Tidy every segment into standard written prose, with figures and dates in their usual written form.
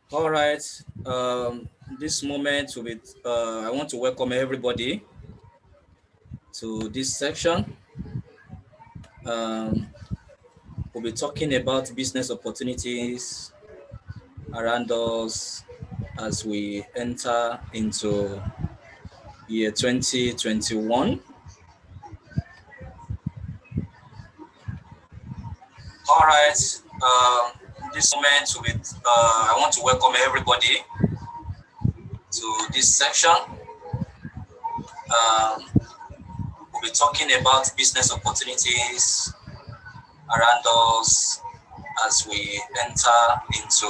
All right. This moment will be, I want to welcome everybody to this section. Um, we'll be talking about business opportunities around us as we enter into year 2021. All right. This moment will be, I want to welcome everybody to this section. We'll be talking about business opportunities around us as we enter into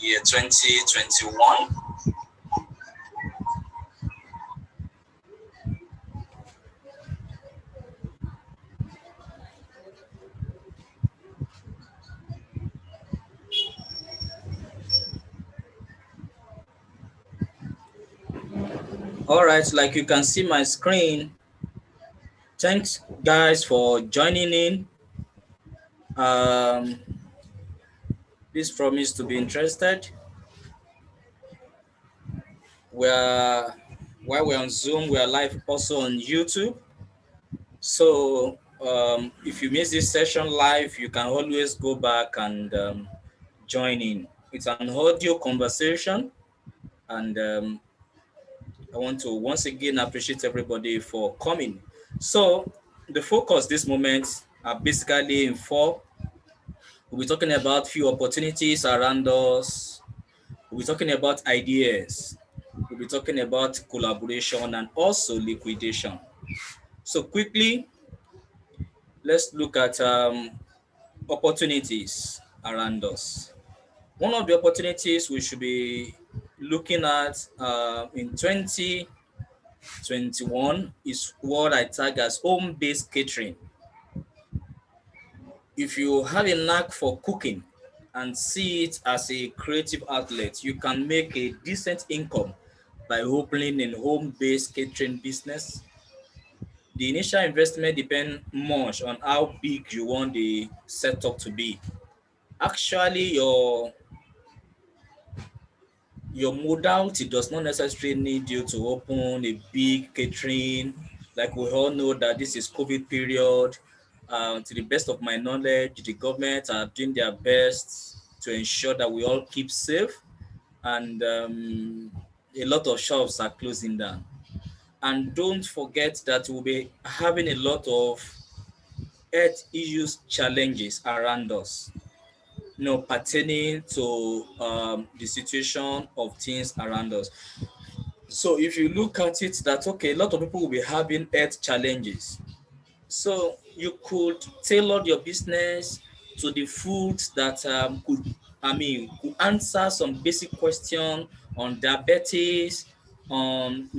year 2021. All right, like you can see my screen. Thanks, guys, for joining in. Um, please promise to be interested. We're while we're on Zoom, we are live also on YouTube. So if you miss this session live, you can always go back and join in. It's an audio conversation, and I want to once again appreciate everybody for coming. So the focus this moment are basically in four. We'll be talking about few opportunities around us. We'll be talking about ideas. We'll be talking about collaboration and also liquidation. So quickly, let's look at opportunities around us. One of the opportunities we should be looking at in 2021 is what I tag as home-based catering. If you have a knack for cooking and see it as a creative outlet, you can make a decent income by opening a home-based catering business. The initial investment depends much on how big you want the setup to be. Actually, your modality does not necessarily need you to open a big catering. Like we all know that this is COVID period. To the best of my knowledge, the government are doing their best to ensure that we all keep safe, and a lot of shops are closing down. And don't forget that we'll be having a lot of health issues challenges around us, pertaining to the situation of things around us. So if you look at it, that okay, a lot of people will be having health challenges. So you could tailor your business to the foods that could answer some basic question on diabetes, on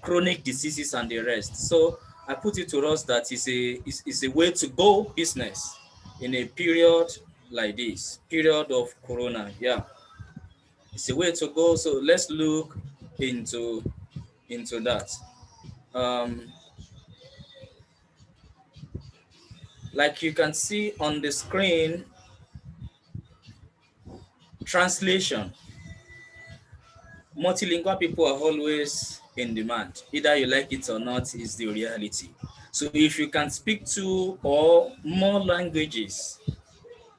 chronic diseases and the rest. So I put it to us that is a way to go business in a period like this, period of corona. Yeah, it's a way to go. So let's look into that. Um, like you can see on the screen, translation. Multilingual people are always in demand. Either you like it or not, is the reality. So if you can speak two or more languages,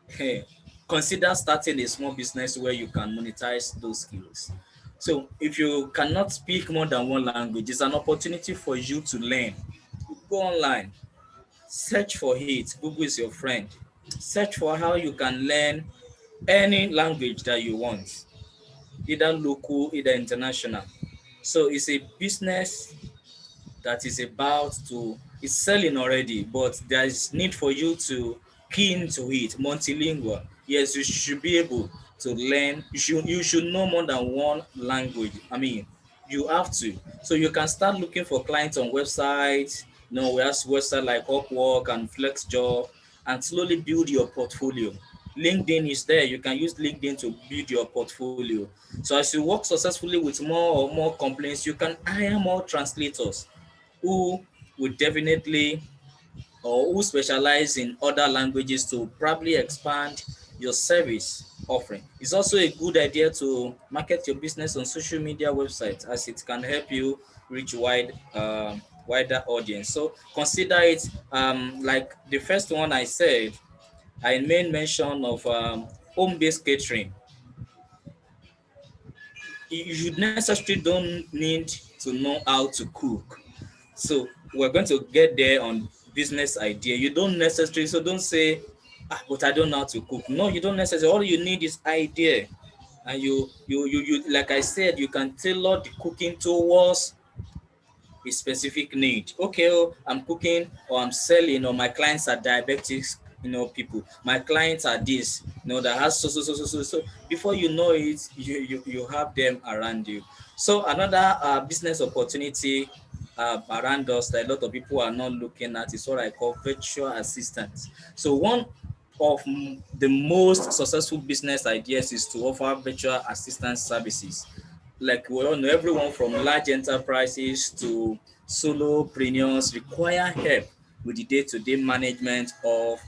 hey, consider starting a small business where you can monetize those skills. So if you cannot speak more than one language, it's an opportunity for you to learn. Go online, search for it. Google is your friend. Search for how you can learn any language that you want, either local, either international. So it's a business that is about to, it's selling already, but there is need for you to key into it. Multilingual. Yes, you should be able to learn. You should know more than one language. I mean, you have to. So you can start looking for clients on websites. We have websites like Upwork and FlexJob, and slowly build your portfolio. LinkedIn is there. You can use LinkedIn to build your portfolio. So as you work successfully with more companies, you can hire more translators who would definitely, or who specialize in other languages to probably expand your service offering. It's also a good idea to market your business on social media websites, as it can help you reach wider audience. So consider it, like the first one I said. I made mention of home-based catering. You necessarily don't need to know how to cook. So we're going to get there on business idea. You don't necessarily, so don't say, but I don't know how to cook. No, you don't necessarily. All you need is idea, and you like I said, you can tailor the cooking towards a specific need. Okay, oh, I'm cooking or I'm selling, or my clients are diabetics, people. My clients are this, that has so. Before you know it, you have them around you. So another business opportunity around us that a lot of people are not looking at is what I call virtual assistants. So one of the most successful business ideas is to offer virtual assistance services. Like we all know, everyone from large enterprises to solopreneurs require help with the day-to-day management of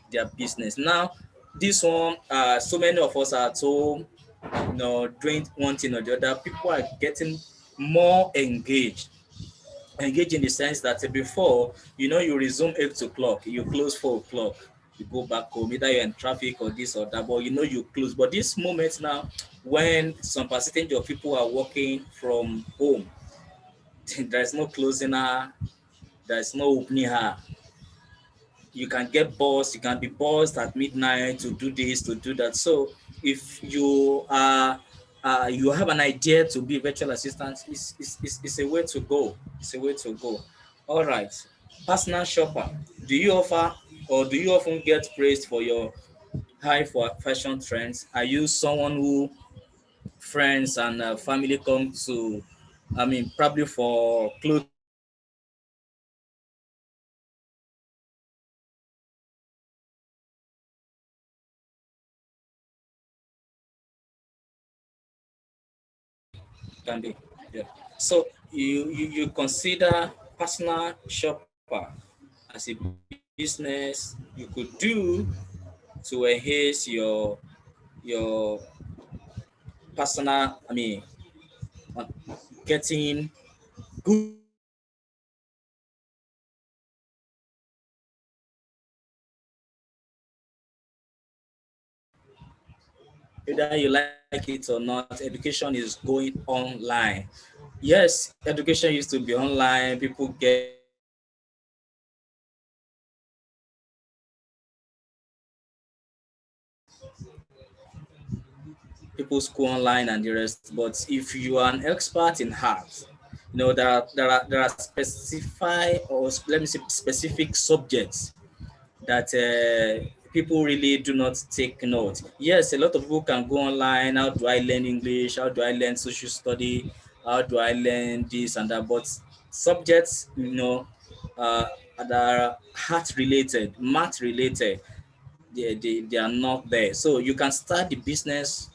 their business. Now, this one, so many of us are at home, doing one thing or the other. People are getting more engaged. Engage in the sense that before, you resume 8 o'clock, you close 4 o'clock, you go back home, either you're in traffic or this or that, but you close. But this moment now, when some percentage of people are working from home, there's no closing her, there's no opening her. You can get buzzed, you can be buzzed at midnight to do this, to do that. So if you have an idea to be a virtual assistant, it's a way to go. It's a way to go. All right. Personal shopper. Do you offer, or do you often get praised for your high for fashion trends? Are you someone who friends and family come to, probably for clothing or fashion trends, or are you someone who education is going online and the rest? Can be, yeah. So you consider personal shopper as a business you could do to enhance your personal, uh, getting good information about whether you like it or not. Education is going online. Yes, education used to be online. People get people school online and the rest. But if you are an expert in art, there are specified, or let me say specific subjects that people really do not take note. Yes, a lot of people can go online. How do I learn English? How do I learn social study? How do I learn this and that? But subjects, that are heart related, math related, they are not there. So you can start the business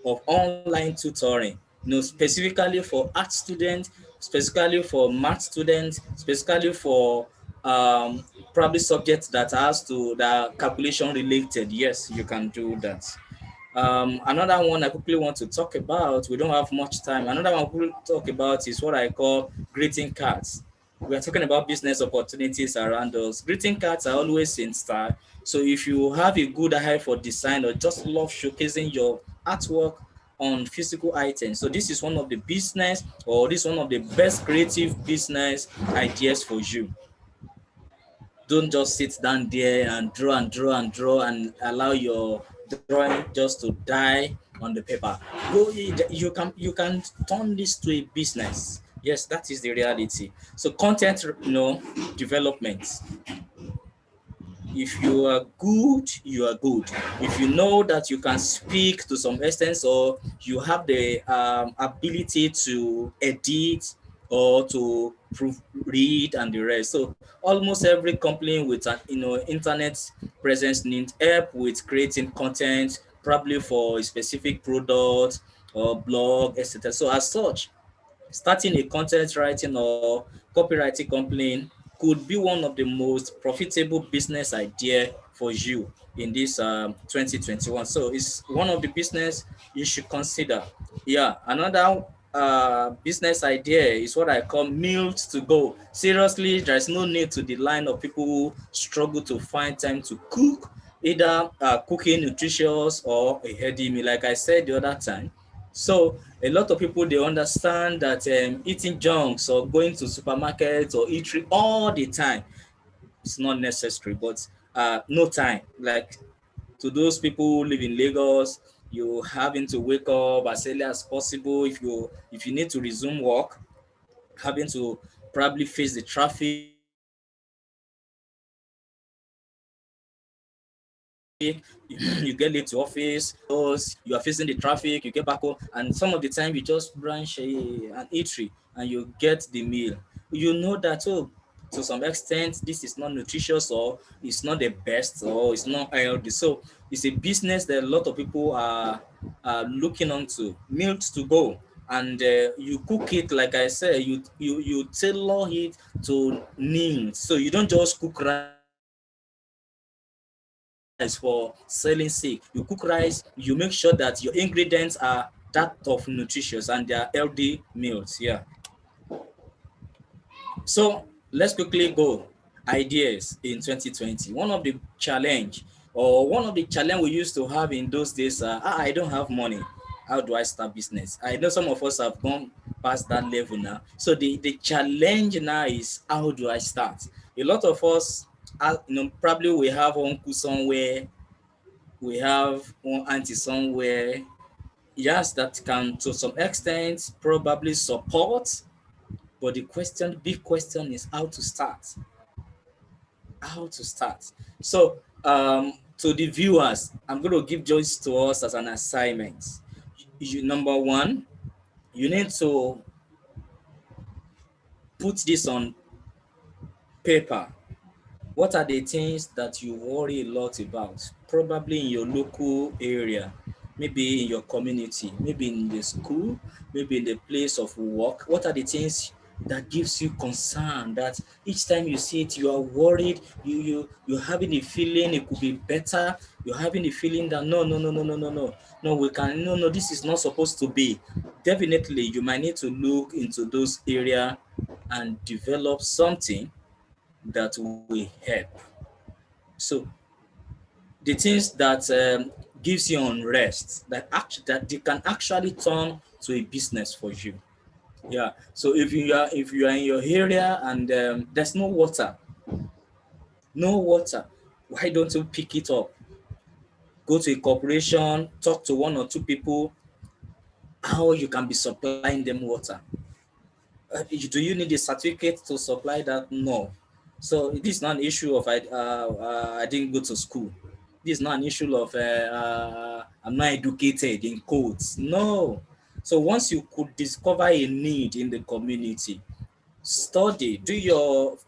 of online tutoring, specifically for art students, specifically for math students, specifically for probably subjects that are calculation related. Yes, you can do that. Another one I quickly want to talk about, we don't have much time. Another one we'll talk about is what I call greeting cards. We are talking about business opportunities around us. Greeting cards are always in style. So if you have a good eye for design, or just love showcasing your artwork on physical items, so this is one of the business, or this is one of the best creative business ideas for you. Don't just sit down there and draw and draw and draw and allow your drawing just to die on the paper. You can turn this to a business. Yes, that is the reality. So content, development. If you are good, you are good. If you know that you can speak to some extent, or you have the ability to edit or to proofread and the rest. So almost every company with an internet presence needs help with creating content, probably for a specific product or blog, etc. So as such, starting a content writing or copywriting company could be one of the most profitable business idea for you in this 2021. So it's one of the business you should consider. Yeah, another business idea is what I call meals to go. Seriously, there's no need to the line of people who struggle to find time to cook, either cooking nutritious or a healthy meal, like I said the other time. So a lot of people, they understand that eating junks or going to supermarkets or eatery all the time is not necessary, but no time. Like to those people who live in Lagos, you having to wake up as early as possible. If you need to resume work, having to probably face the traffic, you get late to office, you are facing the traffic, you get back home, and some of the time you just branch an eatery and you get the meal. You know that, oh, to some extent this is not nutritious, or it's not the best, or it's not healthy. So it's a business that a lot of people are looking onto, meals to go. And you cook it, like I said, you tailor it to needs. So you don't just cook rice for selling sake. You cook rice, you make sure that your ingredients are that of nutritious and they are healthy meals. Yeah. So let's quickly go ideas in 2020. One of the challenge we used to have in those days, I don't have money. How do I start business? I know some of us have gone past that level now. So the challenge now is, how do I start? A lot of us, probably we have uncle somewhere, we have one auntie somewhere, yes, that can to some extent probably support, but big question is how to start. How to start. So, to the viewers, I'm going to give this to us as an assignment. Number one, you need to put this on paper. What are the things that you worry a lot about? Probably in your local area, maybe in your community, maybe in the school, maybe in the place of work. What are the things that gives you concern, that each time you see it, you are worried, you're having a feeling it could be better, you're having a feeling that no, this is not supposed to be. Definitely, you might need to look into those areas and develop something that will help. So the things that gives you unrest, that they can actually turn to a business for you. Yeah. So if you are in your area and there's no water, why don't you pick it up? Go to a corporation, talk to one or two people, how you can be supplying them water. Do you need a certificate to supply that? No. So this is not an issue of I didn't go to school. This is not an issue of I'm not educated in codes. No. So once you could discover a need in the community, study, do your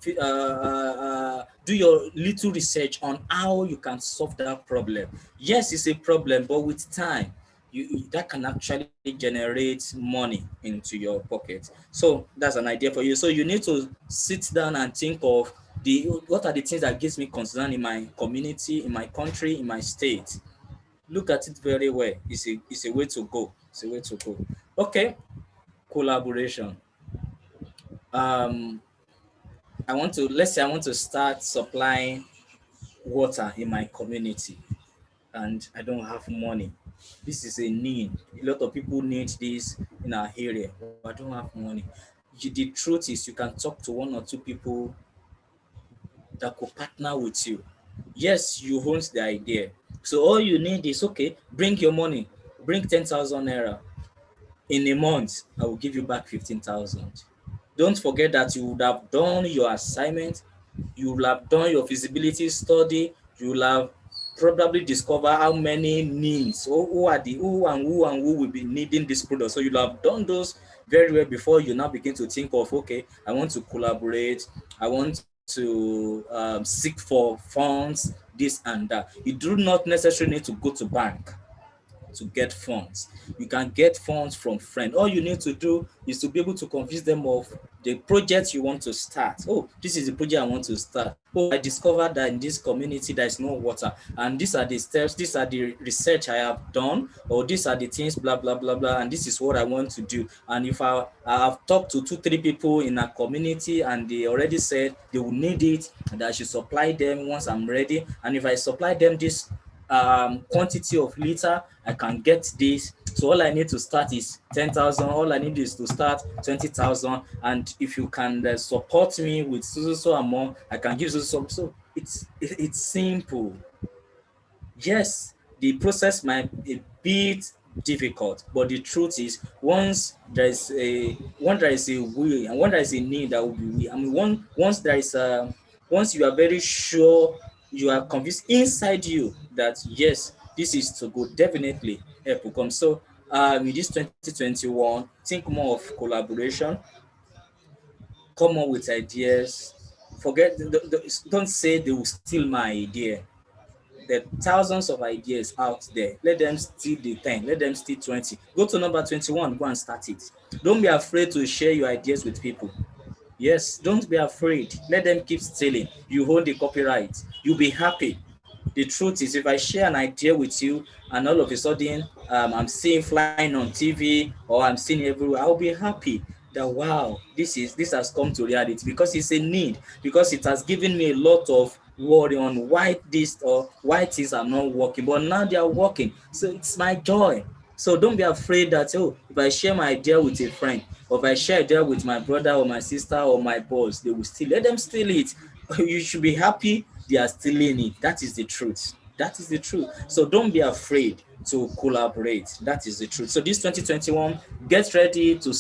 little research on how you can solve that problem. Yes, it's a problem, but with time, that can actually generate money into your pocket. So that's an idea for you. So you need to sit down and think of what are the things that gives me concern in my community, in my country, in my state. Look at it very well. It's a way to go. It's a way to go. Okay, collaboration. Um, let's say I want to start supplying water in my community and I don't have money. This is a need. A lot of people need this in our area, but I don't have money. The truth is, you can talk to one or two people that could partner with you. Yes, you own the idea. So all you need is, okay, bring your money, bring 10,000 naira. In a month, I will give you back 15,000. Don't forget that you would have done your assignment, you will have done your feasibility study, you will have probably discover how many needs, who will be needing this product. So you'll have done those very well before you now begin to think of, okay, I want to collaborate, I want to seek for funds, this and that. You do not necessarily need to go to bank to get funds. You can get funds from friends. All you need to do is to be able to convince them of the project you want to start. Oh, this is the project I want to start. Oh, I discovered that in this community there is no water, and these are the steps, these are the research I have done, or these are the things, blah blah blah blah, and this is what I want to do. And if I have talked to 2 3 people in a community and they already said they will need it and I should supply them once I'm ready, and if I supply them this quantity of liter, I can get this. So all I need to start is 10,000. All I need is to start 20,000. And if you can support me with so amount, I can give you some. So it's simple. Yes, the process might be a bit difficult, but the truth is, once there is a will and when there is a need, there will be will. I mean, once there is a once you are very sure, you are convinced inside you that yes, this is to go, definitely help will come. So in this 2021, think more of collaboration, come up with ideas. Don't say they will steal my idea. There are thousands of ideas out there. Let them steal the 10, let them steal 20. Go to number 21, go and start it. Don't be afraid to share your ideas with people. Yes, don't be afraid. Let them keep stealing. You hold the copyright. You'll be happy. The truth is, if I share an idea with you and all of a sudden I'm seeing flying on TV or I'm seeing everywhere, I'll be happy that wow, this has come to reality because it's a need, because it has given me a lot of worry on why this or why things are not working, but now they are working. So it's my joy. So don't be afraid that, oh, if I share my idea with a friend, or if I share idea with my brother or my sister or my boss, they will steal. Let them steal it. You should be happy they are stealing it. That is the truth. That is the truth. So don't be afraid to collaborate. That is the truth. So this 2021, get ready to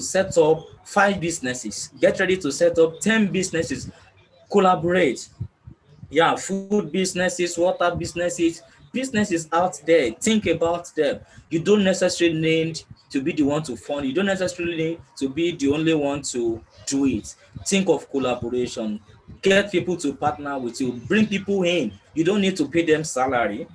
set up 5 businesses. Get ready to set up 10 businesses. Collaborate. Yeah, food businesses, water businesses out there. Think about them. You don't necessarily need to be the one to fund. You don't necessarily need to be the only one to do it. Think of collaboration. Get people to partner with you. Bring people in. You don't need to pay them salary.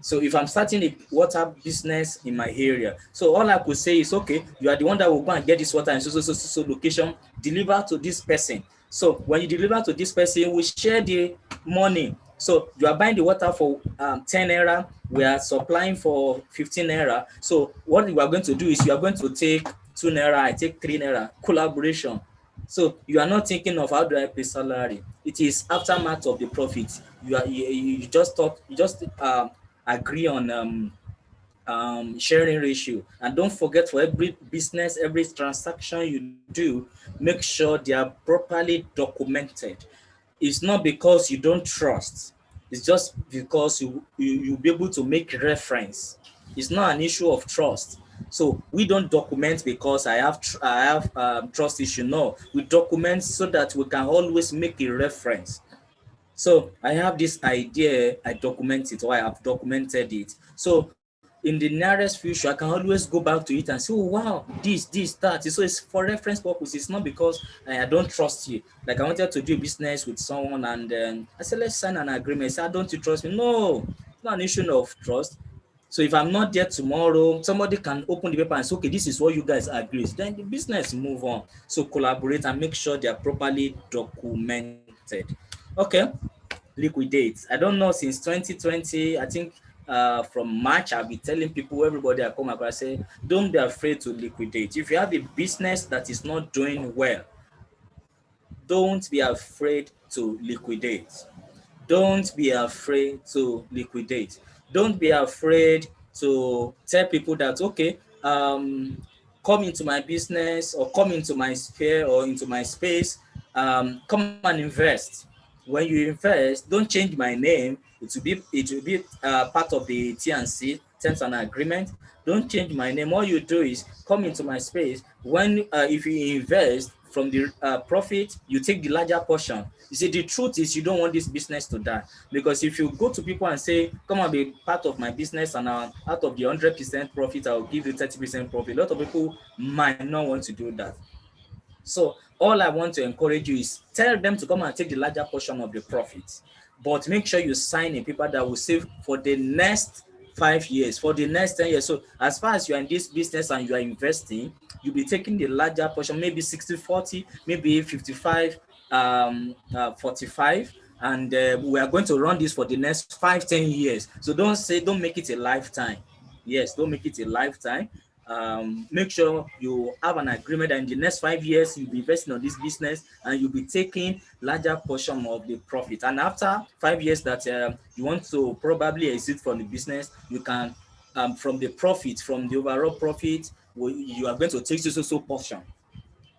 So if I'm starting a water business in my area, so all I could say is, okay, you are the one that will go and get this water in so location, deliver to this person. So when you deliver to this person, we share the money. So you are buying the water for 10 naira, we are supplying for 15 naira. So what we are going to do is you are going to take 2 naira, I take 3 naira, collaboration. So you are not thinking of how do I pay salary. It is aftermath of the profit. You just talk, you just agree on sharing ratio. And don't forget, for every business, every transaction you do, make sure they are properly documented. It's not because you don't trust, it's just because you'll be able to make reference. It's not an issue of trust. So we don't document because I have trust issue. No, we document so that we can always make a reference. So I have this idea, I document it, or I have documented it. So in the nearest future, I can always go back to it and say, oh wow, this, that. So it's for reference purpose. It's not because I don't trust you. Like I wanted to do business with someone and I said, let's sign an agreement. I said, don't you trust me? No, it's not an issue of trust. So if I'm not there tomorrow, somebody can open the paper and say, okay, this is what you guys agree. Then the business move on. So collaborate and make sure they are properly documented. Okay, liquidate. I don't know, since 2020, I think from March, I'll be telling people, everybody I come across, say, don't be afraid to liquidate. If you have a business that is not doing well, don't be afraid to liquidate. Don't be afraid to liquidate. Don't be afraid to tell people that, okay, come into my business or come into my sphere or into my space, come and invest. When you invest, don't change my name. It will be part of the T&C, terms and agreement. Don't change my name. All you do is come into my space. When if you invest from the profit, you take the larger portion. You see, the truth is you don't want this business to die, because if you go to people and say, come and be part of my business, and out of the 100% profit, I'll give you 30% profit, a lot of people might not want to do that. So all I want to encourage you is tell them to come and take the larger portion of the profit, but make sure you sign a paper that will save for the next 5 years, for the next 10 years. So as far as you are in this business and you are investing, you'll be taking the larger portion, maybe 60-40, maybe 55 45, and we are going to run this for the next 5-10 years. So don't make it a lifetime. Yes, don't make it a lifetime. Make sure you have an agreement that in the next 5 years you'll be investing on this business and you'll be taking larger portion of the profit. And after 5 years that you want to probably exit from the business, you can from the profit, from the overall profit, you are going to take so portion.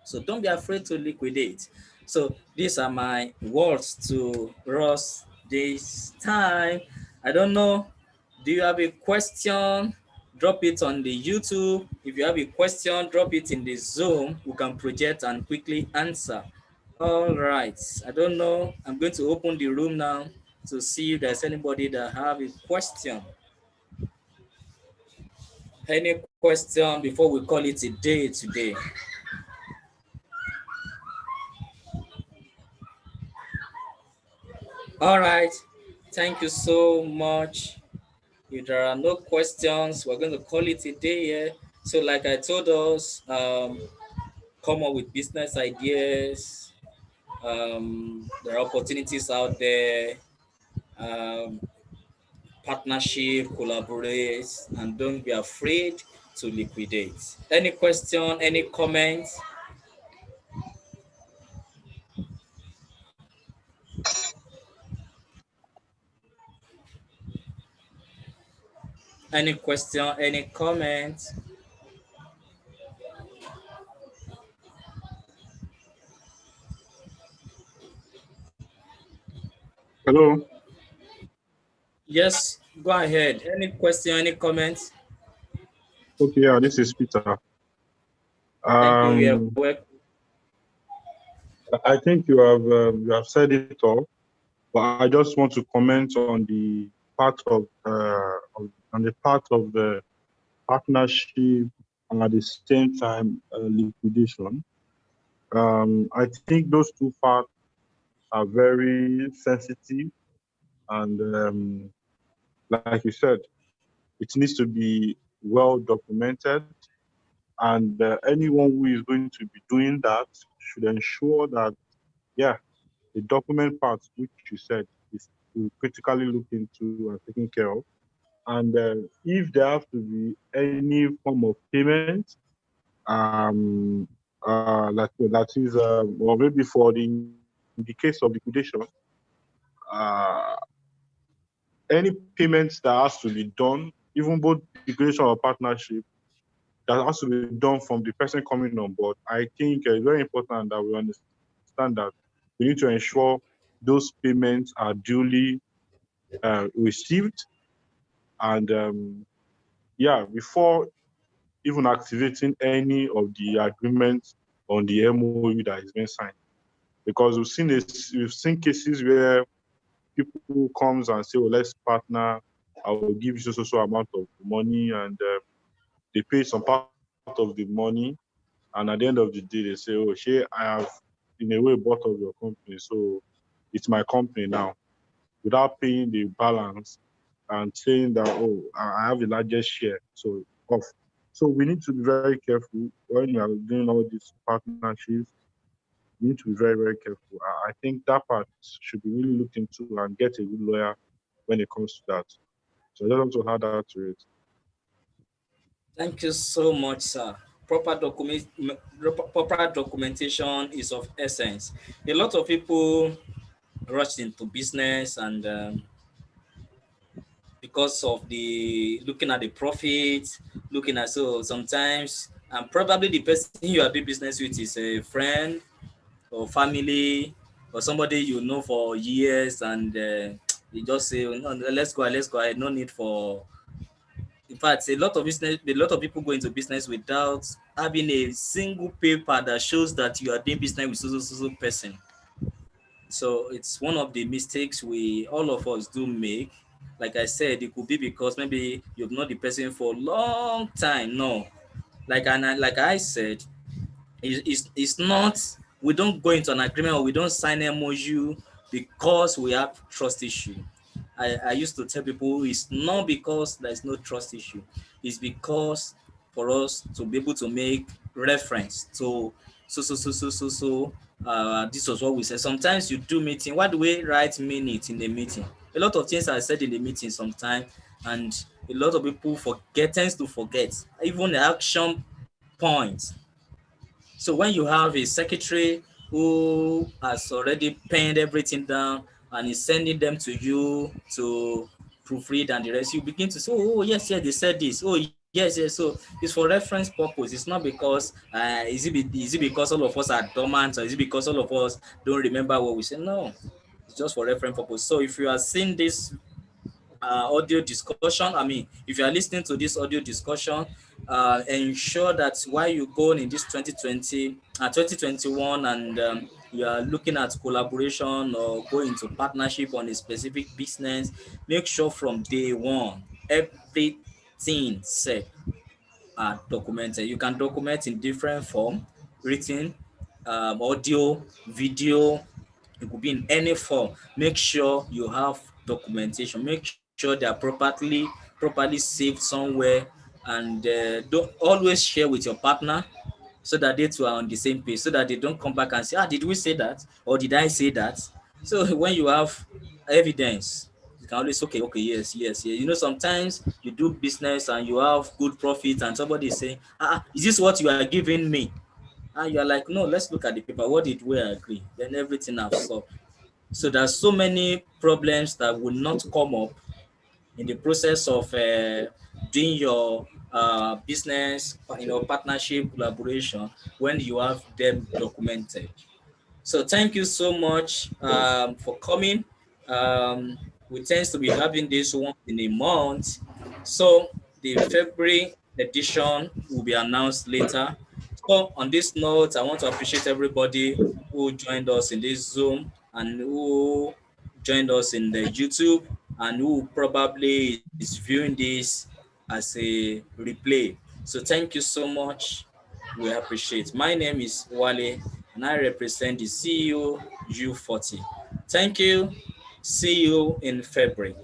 So don't be afraid to liquidate. So these are my words to Ross this time. I don't know. Do you have a question? Drop it on the YouTube. If you have a question, drop it in the Zoom. We can project and quickly answer. All right. I don't know. I'm going to open the room now to see if there's anybody that have a question. Any question before we call it a day today? All right. Thank you so much. If there are no questions, we're going to call it a day here. So like I told us, come up with business ideas. There are opportunities out there. Partnership, collaborate, and don't be afraid to liquidate. Any question, any comments? Any question, any comment? Hello. Yes, go ahead. Any question, any comments? Okay, yeah, this is Peter. Thank you. You're welcome. I think you have said it all, but I just want to comment on the part of the partnership and at the same time liquidation. I think those two parts are very sensitive, and like you said, it needs to be well documented. And anyone who is going to be doing that should ensure that, yeah, the document part, which you said, is to critically look into and taken care of. And if there have to be any form of payment, that is, or maybe in the case of liquidation, uh, any payments that has to be done, even both liquidation or partnership, that has to be done from the person coming on board. I think it's very important that we understand that we need to ensure those payments are duly received, and before even activating any of the agreements on the MOU that is being signed. Because we've seen cases where people comes and say, "Oh, let's partner. I will give you so amount of money," and they pay some part of the money. And at the end of the day, they say, "Oh, Shay, I have in a way bought of your company, so it's my company now," without paying the balance and saying that, "Oh, I have the largest share, so off." So we need to be very careful when we are doing all these partnerships. We need to be very, very careful. I think that part should be really looked into and get a good lawyer when it comes to that. So I just want to add that to it. Thank you so much, sir. Proper documentation is of essence. A lot of people rush into business and because of the looking at the profit, looking at so sometimes and probably the person you are doing business with is a friend or family or somebody you know for years and you just say, no, let's go ahead, no need for. In fact, a lot of people go into business without having a single paper that shows that you are doing business with so person. So it's one of the mistakes all of us do make. Like I said, it could be because maybe you've known the person for a long time. No, like I said, it's not. We don't go into an agreement or we don't sign MOU because we have trust issue. I used to tell people it's not because there's no trust issue. It's because for us to be able to make reference to this was what we said. Sometimes you do meeting. Why do we write minute in the meeting? A lot of things are said in the meeting sometimes, and a lot of people forget, tends to forget, even the action points. So when you have a secretary who has already penned everything down and is sending them to you to proofread and the rest, you begin to say, oh yes, yes, they said this. Oh yes, yes. So it's for reference purpose. It's not because is it because all of us are dormant, or is it because all of us don't remember what we say? No, it's just for reference purpose. So if you are seeing this audio discussion, if you are listening to this audio discussion, ensure that while you go in this 2020 2021, and you are looking at collaboration or go into partnership on a specific business, make sure from day one everything said are documented. You can document in different form: written, audio, video. It could be in any form. Make sure you have documentation. Make sure they are properly saved somewhere, and don't always share with your partner, so that they two are on the same page, so that they don't come back and say, did we say that, or did I say that? So when you have evidence, you can always, okay, yes, yes, yes. Sometimes you do business and you have good profit, and somebody is saying, is this what you are giving me? And you're like, no, let's look at the paper. What did we agree? Then everything I've solved. So there's so many problems that will not come up in the process of doing your business, partnership, collaboration, when you have them documented. So thank you so much for coming. Um, we tend to be having this once in a month. So the February edition will be announced later. So on this note, I want to appreciate everybody who joined us in this Zoom, and who joined us in the YouTube, and who probably is viewing this as a replay. So thank you so much. We appreciate. My name is Wale, and I represent the CEO U40. Thank you. See you in February.